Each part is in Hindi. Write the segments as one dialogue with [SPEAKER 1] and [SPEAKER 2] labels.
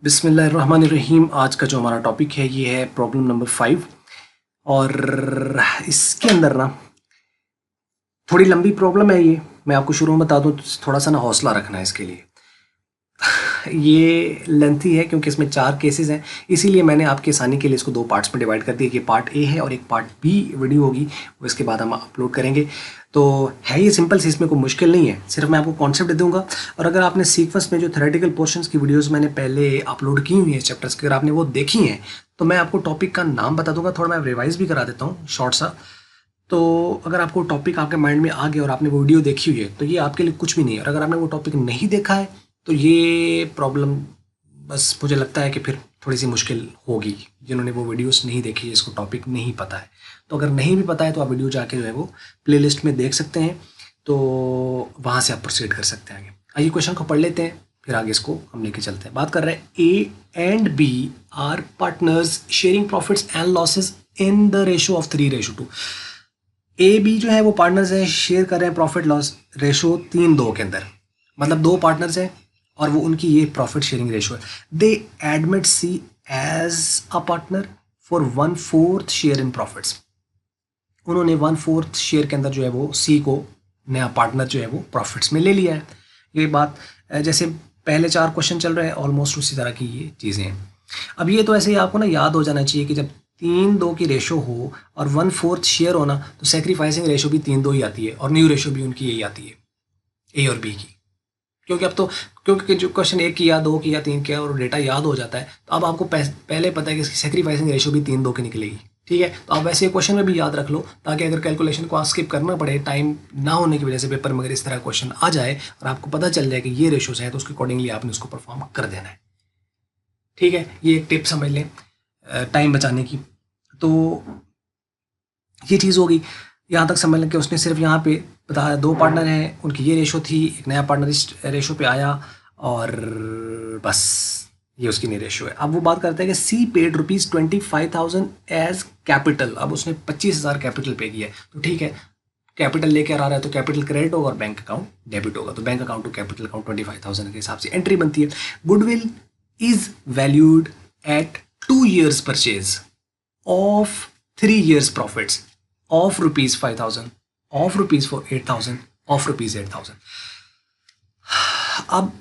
[SPEAKER 1] बिस्मिल्लाहिर्रहमानिर्रहीम। आज का जो हमारा टॉपिक है ये है प्रॉब्लम नंबर 5। और इसके अंदर ना थोड़ी लंबी प्रॉब्लम है ये। मैं आपको शुरू में बता दूं, थोड़ा सा ना हौसला रखना है इसके लिए। ये लेंथी है क्योंकि इसमें 4 केसेस हैं, इसीलिए मैंने आपके आसानी के लिए इसको 2 पार्ट्स में डिवाइड कर दिया कि पार्ट ए है और एक पार्ट बी वीडियो होगी, वो इसके बाद हम अपलोड करेंगे। तो है ये सिंपल सी, इसमें कोई मुश्किल नहीं है, सिर्फ मैं आपको कॉन्सेप्ट दे दूंगा। और अगर आपने सीक्वेंस में जो थ्योरेटिकल पोर्शंस की वीडियोस मैंने पहले अपलोड की हुई हैं चैप्टर्स की, अगर आपने वो देखी हैं तो मैं आपको टॉपिक का नाम बता दूंगा, थोड़ा मैं रिवाइज भी करा देता हूँ शॉर्ट सा। तो अगर आपको टॉपिक आपके माइंड में आ गया और आपने वो वीडियो देखी हुई है तो ये आपके लिए कुछ भी नहीं है। और अगर आपने वो टॉपिक नहीं देखा है तो ये प्रॉब्लम बस मुझे लगता है कि फिर थोड़ी सी मुश्किल होगी। जिन्होंने वो वीडियोस नहीं देखी है, इसको टॉपिक नहीं पता है, तो अगर नहीं भी पता है तो आप वीडियो जाके जो है वो प्लेलिस्ट में देख सकते हैं, तो वहाँ से आप प्रोसीड कर सकते हैं आगे। आइए क्वेश्चन को पढ़ लेते हैं, फिर आगे इसको हम लेके चलते हैं। बात कर रहे हैं A and B are partners sharing profits and losses in the ratio of 3:2। A B जो है वो पार्टनर्स हैं, शेयर कर रहे हैं प्रॉफिट लॉस रेशो 3:2 के अंदर, मतलब 2 पार्टनर्स हैं और वो उनकी ये प्रॉफिट शेयरिंग रेशो है। They admit C as a partner for 1/4 share in profits. उन्होंने 1/4 शेयर के अंदर जो है वो सी को नया पार्टनर जो है वो प्रॉफिट्स में ले लिया है। ये बात जैसे पहले 4 क्वेश्चन चल रहे हैं ऑलमोस्ट उसी तरह की ये चीज़ें हैं। अब ये तो ऐसे ही आपको ना याद हो जाना चाहिए कि जब 3:2 की रेशो हो और 1/4 शेयर होना तो सेक्रीफाइसिंग रेशो भी 3:2 ही आती है और न्यू रेशो भी उनकी यही आती है, ए और बी की। क्योंकि अब तो क्योंकि जो क्वेश्चन 1 की या 2 की या 3 की और डेटा याद हो जाता है, तो अब आपको पहले पता है कि इसकी सेक्रीफाइसिंग रेशो भी 3:2 की निकलेगी। ठीक है, तो आप वैसे क्वेश्चन में भी याद रख लो, ताकि अगर कैलकुलेशन को स्किप करना पड़े टाइम ना होने की वजह से पेपर में, अगर इस तरह क्वेश्चन आ जाए और आपको पता चल जाए कि ये रेशोज है, तो उसके अकॉर्डिंगली आपने उसको परफॉर्म कर देना है। ठीक है, ये एक टिप समझ लें टाइम बचाने की। तो ये चीज़ होगी, यहाँ तक समझ लें कि उसने सिर्फ यहाँ पे बताया 2 पार्टनर हैं, उनकी ये रेशो थी, एक नया पार्टनर इस रेशो पे आया और बस ये उसकी नई रेशो है। अब वो बात करते हैं कि सी पेड ₹25,000 एज कैपिटल। अब उसने 25,000 कैपिटल पे किया है, तो ठीक है, कैपिटल लेकर आ रहा है तो कैपिटल क्रेडिट होगा और बैंक अकाउंट डेबिट होगा, तो bank account to capital account 25,000 के हिसाब से एंट्री बनती है। Goodwill is valued at 2 years purchase of 3 years profits of ₹5,000 of ₹8,000 of ₹8,000। अब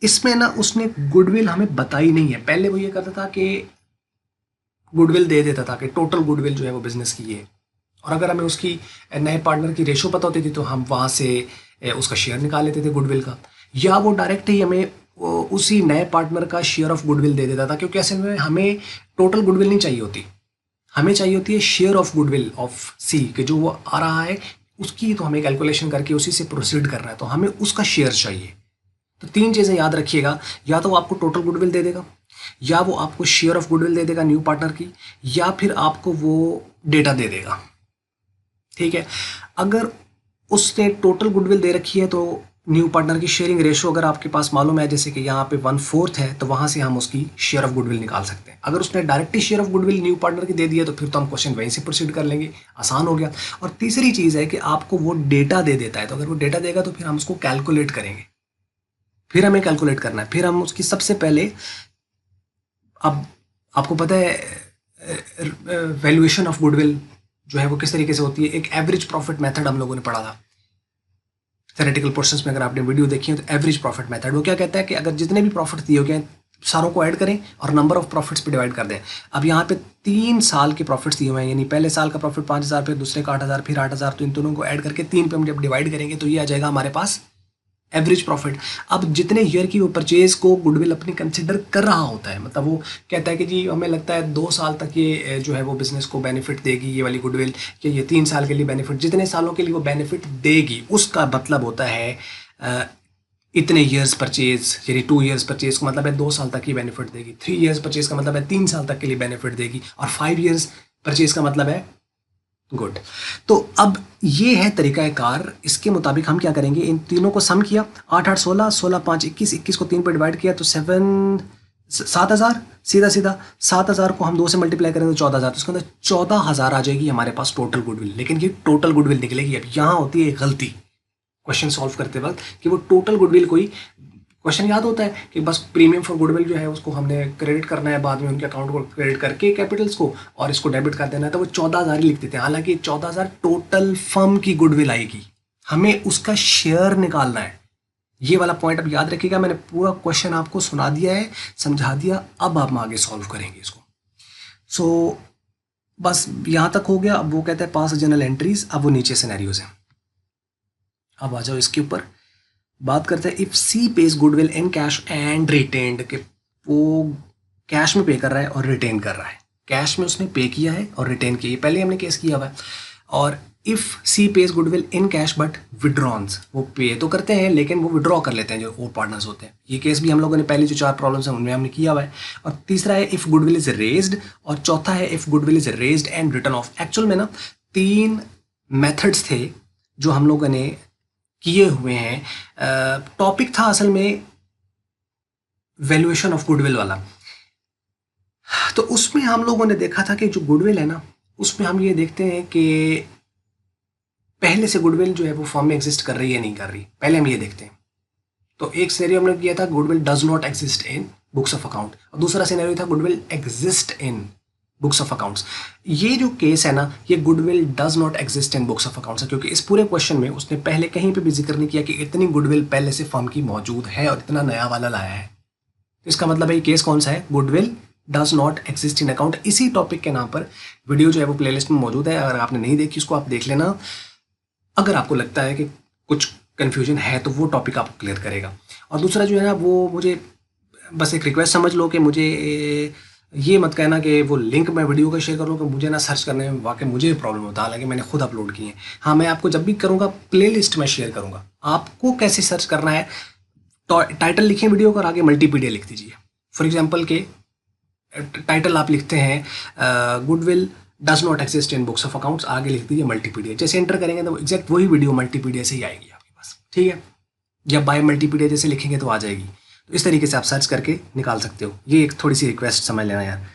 [SPEAKER 1] इसमें ना उसने गुडविल हमें बताई नहीं है। पहले वो ये करता था कि गुडविल दे देता था कि टोटल गुडविल जो है वो बिजनेस की है, और अगर हमें उसकी नए पार्टनर की रेशो पता होती थी तो हम वहाँ से उसका शेयर निकाल लेते थे गुडविल का, या वो डायरेक्ट ही हमें उसी नए पार्टनर का शेयर ऑफ गुडविल दे देता था। क्योंकि ऐसे में हमें टोटल गुडविल नहीं चाहिए होती, हमें चाहिए होती है शेयर ऑफ गुडविल ऑफ सी, कि जो वो आ रहा है उसकी तो हमें कैलकुलेशन करके उसी से प्रोसीड करना है, तो हमें उसका शेयर चाहिए। तो 3 चीज़ें याद रखिएगा, या तो वो आपको टोटल गुडविल दे देगा, या वो आपको शेयर ऑफ गुडविल दे देगा न्यू पार्टनर की, या फिर आपको वो डेटा दे देगा। ठीक है, अगर उसने टोटल गुडविल दे रखी है तो न्यू पार्टनर की शेयरिंग रेशो अगर आपके पास मालूम है, जैसे कि यहाँ पे 1/4 है, तो वहाँ से हम उसकी शेयर ऑफ गुडविल निकाल सकते हैं। अगर उसने directly share of goodwill new partner की दे दिया तो फिर तो हम क्वेश्चन वहीं से प्रोसीड कर लेंगे, आसान हो गया। और तीसरी चीज़ है कि आपको वो डेटा दे देता है, तो अगर वो डेटा देगा तो फिर हम उसको कैलकुलेट करेंगे, फिर हमें कैलकुलेट करना है। फिर हम उसकी सबसे पहले, अब आपको पता है वैल्यूएशन ऑफ गुडविल जो है वो किस तरीके से होती है। एक एवरेज प्रॉफिट मेथड हम लोगों ने पढ़ा था थ्योरेटिकल पोर्शंस में, अगर आपने वीडियो देखी है तो एवरेज प्रॉफिट मेथड वो क्या कहता है कि अगर जितने भी प्रॉफिट दिए गए सारों को ऐड करें और नंबर ऑफ प्रॉफिट्स पे डिवाइड कर दें। अब यहाँ पे 3 साल के प्रॉफिट्स दिए हुए हैं, यानी पहले साल का प्रॉफिट 5,000, फिर दूसरे का 8,000, फिर 8,000, तो इन दोनों को ऐड करके 3 पे हम जब डिवाइड करेंगे तो ये आ जाएगा हमारे पास एवरेज प्रॉफिट। अब जितने ईयर की वो परचेज को गुडविल अपनी कंसिडर कर रहा होता है, मतलब वो कहता है कि जी हमें लगता है 2 साल तक ये जो है वो बिजनेस को बेनिफिट देगी ये वाली गुडविल, कि ये 3 साल के लिए बेनिफिट, जितने सालों के लिए वो बेनिफिट देगी उसका मतलब होता है इतने ईयर्स परचेज, यानी 2 years परचेज का मतलब है 2 साल तक ही बेनिफिट देगी, 3 years परचेज का मतलब है 3 साल तक के लिए बेनिफिट देगी, और 5 years परचेज का मतलब है गुड। तो अब ये है तरीकाकार, इसके मुताबिक हम क्या करेंगे, इन तीनों को सम किया, 8 8 16, 16 5 21, 21 को 3 पे डिवाइड किया तो 7,000, सीधा सीधा 7,000 को हम 2 से मल्टीप्लाई करेंगे तो 14,000, तो उसके अंदर 14,000 आ जाएगी हमारे पास टोटल गुडविल। लेकिन ये टोटल गुडविल निकलेगी। अब यहाँ होती है एक गलती क्वेश्चन सॉल्व करते वक्त कि वो टोटल गुडविल क्वेश्चन याद होता है कि बस प्रीमियम फॉर गुडविल जो है उसको हमने क्रेडिट करना है, बाद में उनके अकाउंट को क्रेडिट करके कैपिटल्स को, और इसको डेबिट कर देना है, तो वो 14,000 ही लिख देते हैं। हालांकि 14,000 टोटल फर्म की गुडविल आएगी, हमें उसका शेयर निकालना है। ये वाला पॉइंट अब याद रखिएगा। मैंने पूरा क्वेश्चन आपको सुना दिया है, समझा दिया, अब हम आगे सॉल्व करेंगे इसको। सो बस यहाँ तक हो गया। अब वो कहता है पास जनरल एंट्रीज, अब वो नीचे सिनेरियोज हैं। अब आ जाओ इसके ऊपर, बात करते हैं if C pays goodwill in cash and retained, के वो कैश में पे कर रहा है और रिटेन कर रहा है। कैश में उसने पे किया है और रिटेन किया है, पहले हमने केस किया हुआ है। और if C pays goodwill in cash but withdraws, वो पे तो करते हैं लेकिन वो विड्रॉ कर लेते हैं जो और पार्टनर्स होते हैं। ये केस भी हम लोगों ने पहले जो 4 प्रॉब्लम्स हैं उनमें हमने किया हुआ है। और तीसरा है इफ गुडविल इज रेज्ड, और चौथा है if goodwill is raised and return of. Actual में ना 3 मेथड्स थे जो हम लोगों ने किए हुए हैं। टॉपिक था असल में वैल्यूएशन ऑफ गुडविल वाला। तो उसमें हम लोगों ने देखा था कि जो गुडविल है ना, उसमें हम ये देखते हैं कि पहले से गुडविल जो है वो फॉर्म में एग्जिस्ट कर रही है नहीं कर रही, पहले हम ये देखते हैं। तो एक सिनेरियो हमने किया था goodwill does not exist in books of account, और दूसरा सिनेरियो था goodwill exist in books of accounts. ये जो केस है ना, ये goodwill does not exist in books of accounts है, क्योंकि इस पूरे क्वेश्चन में उसने पहले कहीं पे भी जिक्र नहीं किया कि इतनी गुडविल पहले से फर्म की मौजूद है और इतना नया वाला लाया है। तो इसका मतलब है ये केस कौन सा है, goodwill does not exist in account. इसी टॉपिक के नाम पर वीडियो जो है वो प्लेलिस्ट में मौजूद है, अगर आपने नहीं देखी उसको आप देख लेना। अगर आपको लगता है कि कुछ कन्फ्यूजन है तो वो टॉपिक आपको क्लियर करेगा। और दूसरा जो है ना, वो मुझे बस एक रिक्वेस्ट समझ लो कि मुझे ये मत कहना कि वो लिंक मैं वीडियो का शेयर करूँ कि मुझे ना सर्च करने में वाकई मुझे प्रॉब्लम होता है, हालांकि मैंने खुद अपलोड किए हैं। हाँ, मैं आपको जब भी करूँगा प्लेलिस्ट में शेयर करूँगा। आपको कैसे सर्च करना है, टाइटल लिखिए वीडियो का और आगे मल्टीपीडिया लिख दीजिए। फॉर एग्जाम्पल के टाइटल आप लिखते हैं goodwill does not exist in books of accounts, आगे लिख दीजिए मल्टीपीडिया। जैसे एंटर करेंगे तो एग्जैक्ट वही वीडियो मल्टीपीडिया से ही आएगी आपके पास, ठीक है। या बाय मल्टीपीडिया जैसे लिखेंगे तो आ जाएगी। तो इस तरीके से आप सर्च करके निकाल सकते हो। ये एक थोड़ी सी रिक्वेस्ट समझ लेना यार।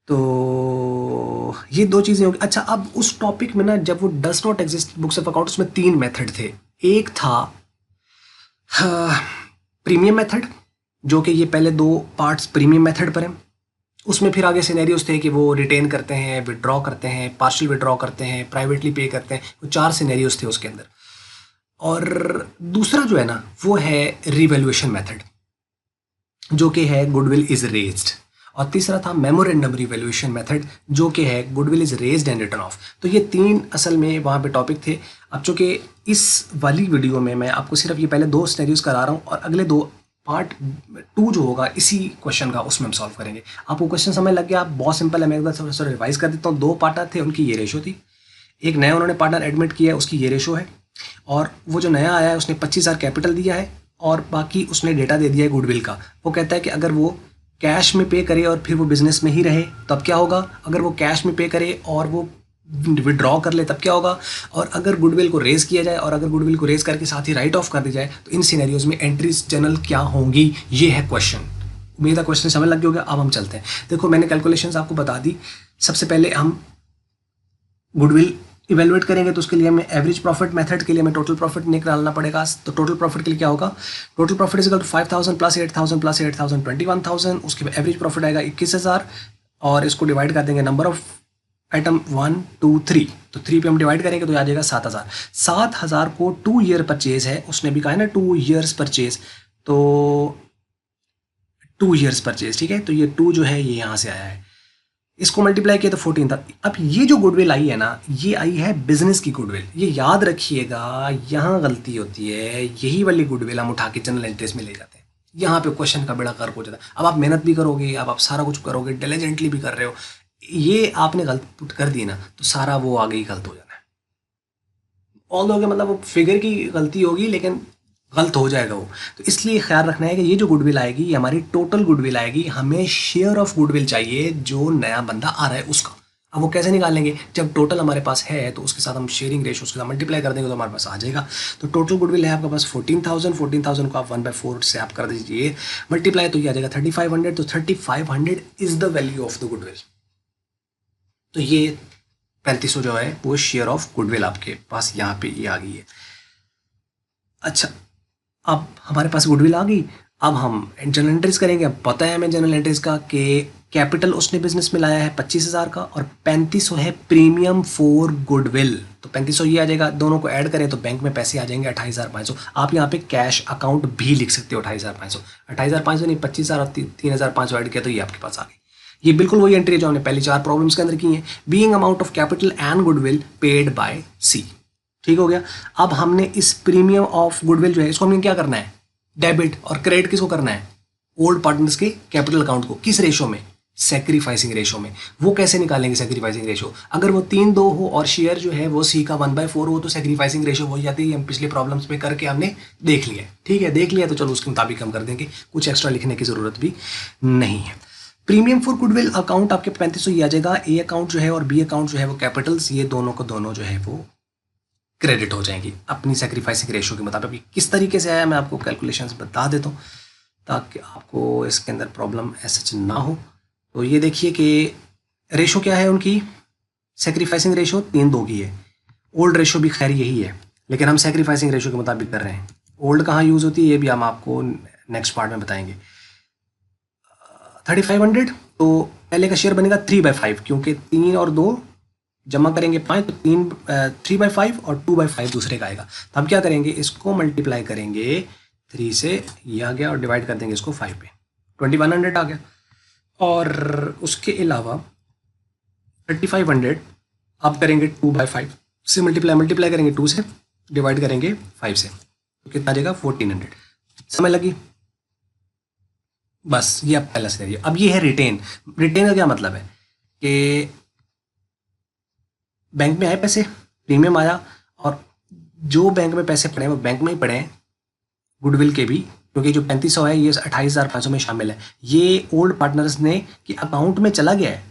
[SPEAKER 1] तो ये 2 चीज़ें होगी। अच्छा, अब उस टॉपिक में ना जब वो does not exist books of accounts में 3 मेथड थे। एक था प्रीमियम मेथड, जो कि ये पहले 2 पार्ट्स प्रीमियम मेथड पर हैं। उसमें फिर आगे सिनेरियोज थे कि वो रिटेन करते हैं, विड्रॉ करते हैं, पार्शियल विड्रॉ करते हैं, प्राइवेटली पे करते हैं। वो 4 सिनेरियोज थे उसके अंदर। और दूसरा जो है ना वो है रिवैल्यूएशन मेथड, जो कि है गुडविल इज रेज्ड। और तीसरा था मेमोरेंडम रिवैल्यूएशन मेथड, जो कि है goodwill is raised and return of. तो ये 3 असल में वहाँ पे टॉपिक थे। अब चूँकि इस वाली वीडियो में मैं आपको सिर्फ ये पहले 2 सिनेरियोज करा रहा हूँ, और अगले 2 पार्ट 2 जो होगा इसी क्वेश्चन का, उसमें हम सॉल्व करेंगे। आपको क्वेश्चन समझ लग गया? आप बहुत सिंपल है, मैं एक बार थोड़ा सा रिवाइज कर देता हूँ। 2 पार्टनर थे, उनकी ये रेशो थी। एक नया उन्होंने पार्टनर एडमिट किया है, उसकी ये रेशो है। और वो जो नया आया है उसने 25,000 कैपिटल दिया है, और बाकी उसने डेटा दे दिया है गुडविल का। वो कहता है कि अगर वो कैश में पे करे और फिर वो बिजनेस में ही रहे तब क्या होगा, अगर वो कैश में पे करे और वो विड्रॉ कर ले तब क्या होगा, और अगर गुडविल को रेज किया जाए और अगर गुडविल को रेज करके साथ ही राइट ऑफ कर दी जाए तो इन सिनेरियोज में एंट्रीज जनरल क्या होंगी। ये है क्वेश्चन। उम्मीद है क्वेश्चन समझ लग गया होगा। अब हम चलते हैं। देखो, मैंने कैलकुलेशंस आपको बता दी। सबसे पहले हम गुडविल इवेलुएट करेंगे, तो उसके लिए हमें एवरेज प्रॉफिट मेथड के लिए हमें टोटल प्रॉफिट निकालना पड़ेगा। तो टोटल प्रॉफिट के लिए क्या होगा, total profit is equal to 5,000 plus 8,000 plus 8,000 21,000। उसके बाद एवरेज प्रॉफिट आएगा 21,000, और इसको डिवाइड कर देंगे नंबर ऑफ आइटम 1 2 3। तो 3 पे हम डिवाइड करेंगे तो आ जाएगा 7,000। 7,000 को 2 ईयर परचेज है, उसने भी कहा है ना 2 ईयर्स परचेज, तो 2 ईयर्स परचेज, ठीक है। तो ये 2 जो है ये यहाँ से आया है, इसको मल्टीप्लाई किया तो 14 था। अब ये जो गुडविल आई है ना, ये आई है बिजनेस की गुडविल। ये याद रखिएगा, यहाँ गलती होती है। यही वाली गुडविल हम उठा के जनरल एंट्रीज में ले जाते हैं। यहाँ पे क्वेश्चन का बेड़ा गर्क हो जाता है। अब आप मेहनत भी करोगे, अब आप सारा कुछ करोगे, डिलीजेंटली भी कर रहे हो, ये आपने गलत पुट कर दी ना तो सारा वो आगे ही गलत हो जाना है। ऑल हो गया, मतलब वो फिगर की गलती होगी लेकिन गलत हो जाएगा वो। तो इसलिए ख्याल रखना है कि ये जो गुडविल आएगी ये हमारी टोटल गुडविल आएगी। हमें शेयर ऑफ गुडविल चाहिए जो नया बंदा आ रहा है उसका। अब वो कैसे निकालेंगे, जब टोटल हमारे पास है तो उसके साथ हम शेयरिंग रेशो उसके साथ मल्टीप्लाई कर देंगे तो हमारे पास आ जाएगा। तो टोटल गुडविल है आपके पास 14,000। 14,000 को आप 1/4 से आप कर दीजिए मल्टीप्लाई, तो ये आ जाएगा 3,500। तो 3,500 is the value of the goodwill. तो ये 3,500 जो है वो शेयर ऑफ गुडविल आपके पास यहाँ पे ये आ गई है। अच्छा, अब हमारे पास गुडविल आ गई। अब हम जनरल एंट्रीज करेंगे। अब पता है हमें जनरल एंट्रीज का कि कैपिटल उसने बिजनेस में लाया है 25,000 का और 3500 है प्रीमियम फॉर गुडविल। तो 3500 ये आ जाएगा, दोनों को ऐड करें तो बैंक में पैसे आ जाएंगे 28,500। आप यहाँ पे कैश अकाउंट भी लिख सकते हो 28,500। 28,500 नहीं 25,000 और 3,500 ऐड किया तो ये आपके पास आ गई। ये बिल्कुल वही एंट्री है जो हमने पहले 4 प्रॉब्लम्स के अंदर की हैं। Being amount of capital and goodwill paid by C. ठीक हो गया। अब हमने इस प्रीमियम ऑफ गुडविल जो है इसको हमें क्या करना है, डेबिट, और क्रेडिट किसको करना है, ओल्ड पार्टनर्स के कैपिटल अकाउंट को। किस रेशो में, सेक्रीफाइसिंग रेशो में। वो कैसे निकालेंगे सेक्रीफाइसिंग रेशो, अगर वो 3-2 हो और शेयर जो है वो सी का 1/4 हो तो सेक्रीफाइसिंग रेशो हो जाती है। हम पिछले प्रॉब्लम्स में करके हमने देख लिया। ठीक है, देख लिया तो चलो उसके मुताबिक हम कर देंगे, कुछ एक्स्ट्रा लिखने की जरूरत भी नहीं है। प्रीमियम फॉर गुडविल अकाउंट आपके 3500 ही आ जाएगा। ए अकाउंट जो है और बी अकाउंट जो है वो कैपिटल्स, ये दोनों को दोनों जो है वो क्रेडिट हो जाएंगी अपनी सेक्रीफाइसिंग रेशो के मुताबिक। किस तरीके से आया मैं आपको कैलकुलेशंस बता देता हूँ ताकि आपको इसके अंदर प्रॉब्लम ऐसा ना हो। तो ये देखिए कि रेशो क्या है उनकी, सेक्रीफाइसिंग रेशो 3-2 की है। ओल्ड रेशो भी खैर यही है, लेकिन हम सेक्रीफाइसिंग रेशो के मुताबिक कर रहे हैं। ओल्ड कहाँ यूज़ होती है ये भी हम आपको नेक्स्ट पार्ट में बताएंगे। 3500 तो पहले का शेयर बनेगा 3/5, क्योंकि 3 और 2 जमा करेंगे 5 तो 3/5 और 2/5 दूसरे का आएगा। तो हम क्या करेंगे, इसको मल्टीप्लाई करेंगे 3 से, ये आ गया, और डिवाइड कर देंगे इसको 5 पे, 2100 आ गया। और उसके अलावा 3500 आप करेंगे 2/5 से मल्टीप्लाई करेंगे 2 से, डिवाइड करेंगे 5 से, तो कितना आ जाएगा 1400। समय लगी, बस ये आप पहला से। अब ये है रिटेन। रिटेन का क्या मतलब है कि बैंक में आए पैसे, प्रीमियम आया, और जो बैंक में पैसे पड़े वो बैंक में ही पड़े हैं, गुडविल के भी, क्योंकि जो 3500 है ये 28,500 में शामिल है। ये ओल्ड पार्टनर्स ने कि अकाउंट में चला गया है,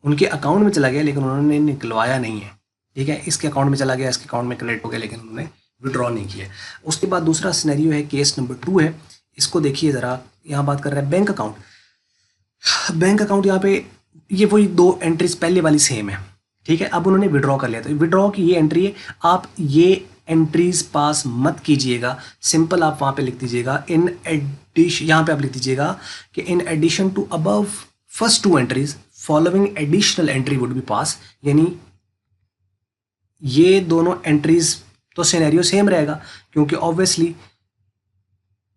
[SPEAKER 1] उनके अकाउंट में चला गया, लेकिन उन्होंने निकलवाया नहीं है। ठीक है, इसके अकाउंट में चला गया, इसके अकाउंट में क्रेडिट हो गया, लेकिन उन्होंने विड्रॉ नहीं किया। उसके बाद दूसरा सिनेरियो है, केस नंबर 2 है। इसको देखिए ज़रा, यहाँ बात कर रहा है बैंक अकाउंट। बैंक अकाउंट यहाँ पे ये वही 2 एंट्रीज पहले वाली सेम है। ठीक है, अब उन्होंने विड्रॉ कर लिया, तो विड्रॉ की ये एंट्री है। आप ये एंट्रीज पास मत कीजिएगा, सिंपल आप वहाँ पे लिख दीजिएगा इन एडिशन, यहाँ पे आप लिख दीजिएगा कि in addition to above first 2 entries following additional entry would be pass. यानी ये दोनों एंट्रीज तो सिनेरियो सेम रहेगा, क्योंकि ऑब्वियसली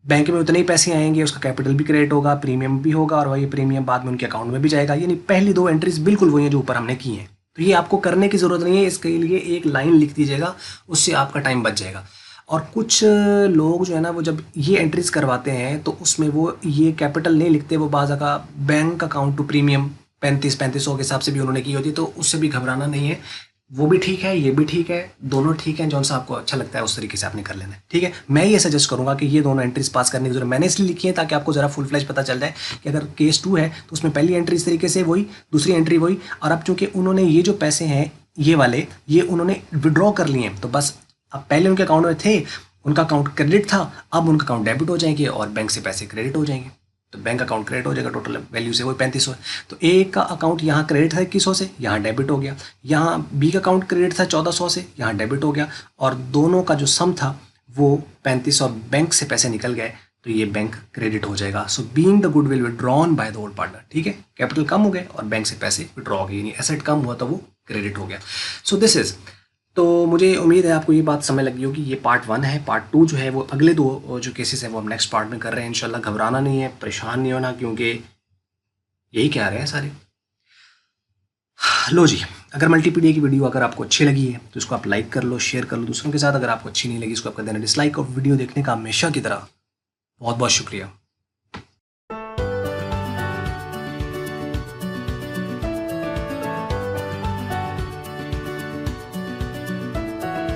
[SPEAKER 1] बैंक में उतने ही पैसे आएंगे, उसका कैपिटल भी क्रेडिट होगा, प्रीमियम भी होगा, और वही प्रीमियम बाद में उनके अकाउंट में भी जाएगा। यानी पहली 2 एंट्रीज बिल्कुल वही हैं जो ऊपर हमने की हैं। तो ये आपको करने की ज़रूरत नहीं है, इसके लिए एक लाइन लिख दीजिएगा, उससे आपका टाइम बच जाएगा। और कुछ लोग जो है ना, वो जब ये एंट्रीज करवाते हैं तो उसमें वो ये कैपिटल नहीं लिखते, वो बाज़ का बैंक अकाउंट टू प्रीमियम 3500 के हिसाब से भी उन्होंने की होती है, तो उससे भी घबराना नहीं है। वो भी ठीक है, ये भी ठीक है, दोनों ठीक है, जौन सा आपको अच्छा लगता है उस तरीके से आपने कर लेना है। ठीक है, मैं ये सजेस्ट करूंगा कि ये दोनों एंट्रीज पास करने की जरूरत, मैंने इसलिए लिखी है ताकि आपको जरा फुल फ्लैश पता चल जाए कि अगर केस 2 है तो उसमें पहली एंट्री इस तरीके से वही, दूसरी एंट्री वही, और अब चूंकि उन्होंने ये जो पैसे हैं ये वाले, ये उन्होंने विड्रॉ कर लिए हैं, तो बस अब पहले उनके अकाउंट में थे, उनका अकाउंट क्रेडिट था, अब उनका अकाउंट डेबिट हो जाएंगे और बैंक से पैसे क्रेडिट हो जाएंगे। तो बैंक अकाउंट क्रेडिट हो जाएगा, टोटल वैल्यू से वही 3500 है। तो ए का अकाउंट यहाँ क्रेडिट था 2100 से, यहाँ डेबिट हो गया। यहाँ बी का अकाउंट क्रेडिट था 1400 से, यहाँ डेबिट हो गया, और दोनों का जो सम था वो 3500 बैंक से पैसे निकल गए, तो ये बैंक क्रेडिट हो जाएगा। So being the goodwill withdrawn by the old partner. ठीक है, कैपिटल कम हो गए और बैंक से पैसे विड्रॉ हो गए, यानी एसेट कम हुआ तो वो क्रेडिट हो गया। सो दिस इज, तो मुझे उम्मीद है आपको ये बात समझ लगी होगी। ये पार्ट 1 है। पार्ट 2 जो है वो अगले 2 जो केसेस हैं वो हम नेक्स्ट पार्ट में कर रहे हैं इंशाल्लाह। घबराना नहीं है, परेशान नहीं होना, क्योंकि यही कह रहे हैं सारे। लो जी, अगर मल्टीपीडिया की वीडियो अगर आपको अच्छी लगी है तो इसको आप लाइक कर लो, शेयर कर लो दूसरों के साथ। अगर आपको अच्छी नहीं लगी इसको आप कर देना डिसलाइक, और वीडियो देखने का हमेशा की तरह बहुत बहुत शुक्रिया।